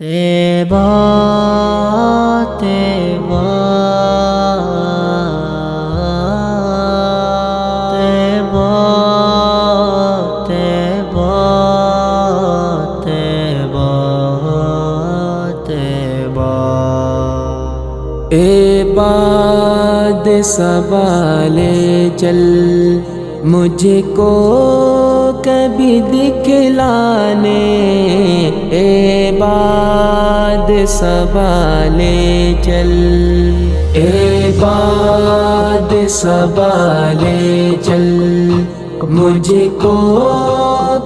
طیبہ طیبہ طیبہ طیبہ طیبہ طیبہ اے باد سوالے چل مجھ کو کبھی دکھلانے، اے باد سوالے چل، اے باد سوالے چل مجھ کو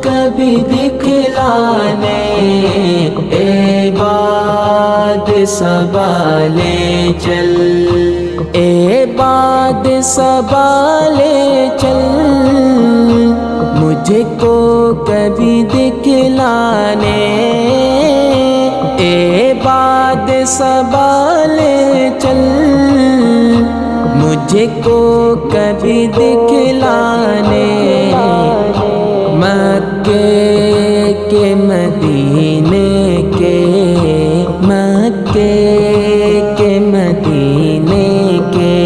کبھی دکھلانے، اے باد سوالے چل، اے باد سوالے چل مجھ کو کبھی دکھلانے، اے باد سوالے چل مجھ کو کبھی دکھلانے، مکے کے مدینے کے، مکے کے مدینے کے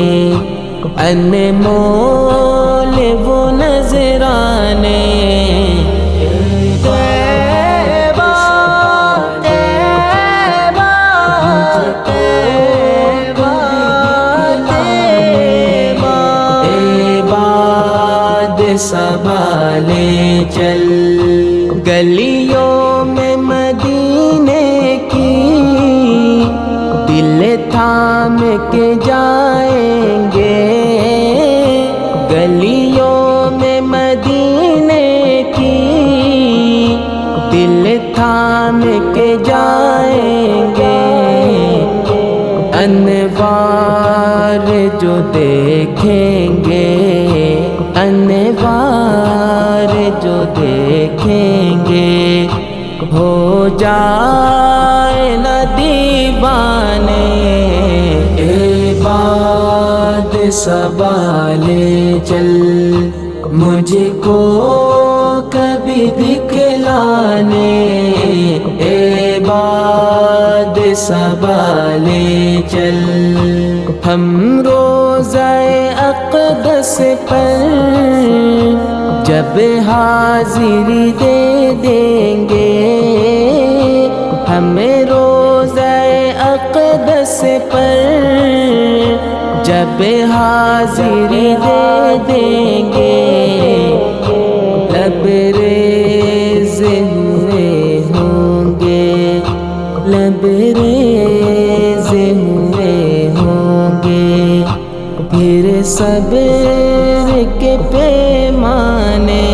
انمول وہ نذرانے، طیبہ طیبہ طیبہ طیبہ، اے باد سوالے چل گلیوں میں مدینے کی دل تھام کے جائیں گے، گلیوں میں مدینے کی دل تھام کے جائیں گے، انوار جو دیکھیں گے، انوار جو دیکھیں گے ہو جائے نہ دیوانے، اے باد سوالے چل مجھ کو کبھی دکھلانے، اے باد سوالے چل، ہم روضہ اقدس پر جب حاضری دے دیں گے، ہمیں روضہ اقدس پر جب حاضری دے دیں گے، لبریز ہوئے ہوں گے، لبریز ہوئے ہوں گے، پھر صبر کے پیمانے،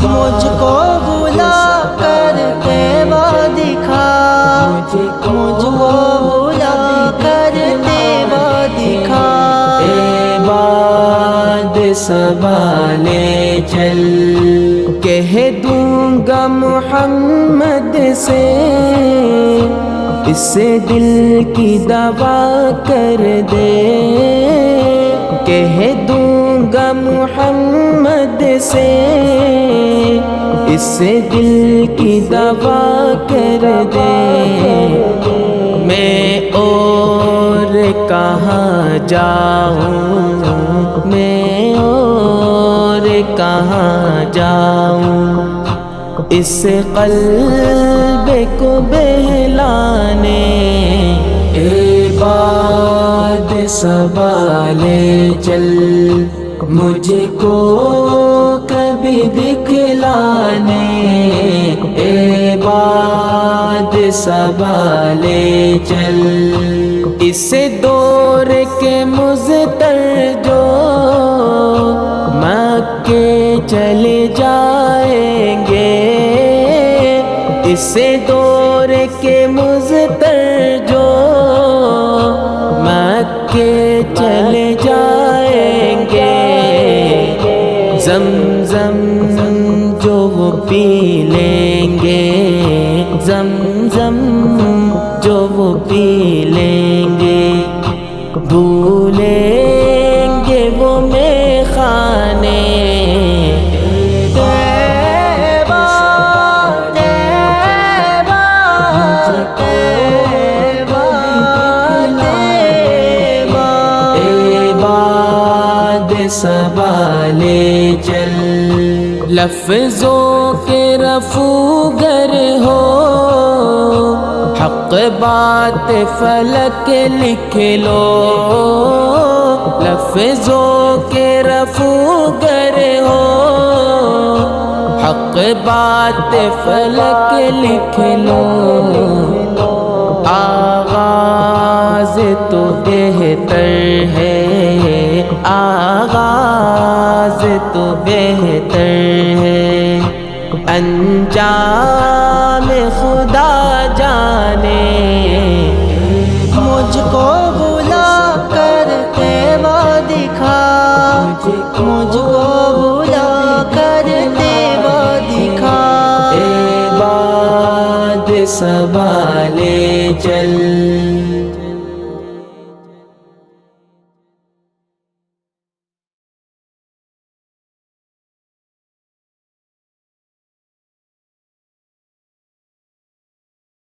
مجھ کو بلا کر طیبہ دکھا، مجھ کو بلا کر طیبہ دکھا، اے باد سوالے چل کہہ دوں گا محمد سے اس دل کی دوا کر دے، کہہ دوں گا محمد سے اس دل کی دوا کر دے، میں اور کہاں جاؤں، میں اور کہاں جاؤں اس قلب کو بہلانے، اے باد سوالے چل مجھ کو کبھی دکھلانے، اے باد سوالے چل، اس دور کے مضطر جو مکے چلے جائیں گے، اس دور کے مضطر جو مکے چلے جائیں گے، زمزم جو وہ پی لیں گے، زمزم جو وہ پی لیں گے، بھولیں گے وہ میخانے، طیبہ طیبہ سنبھالے چل، لفظوں کے رفوگر ہو، حق بات فلک لکھ لو، لفظوں کے رفوگر ہو، حق بات فلک لکھ لو، آغاز تو بہتر ہے، آغاز تو بہتر ہے، انجام خدا جانے، مجھ کو بلا کر تیوا دکھا، مجھ کو بلا کر تیوا دکھا، عباد سنبھالے چل،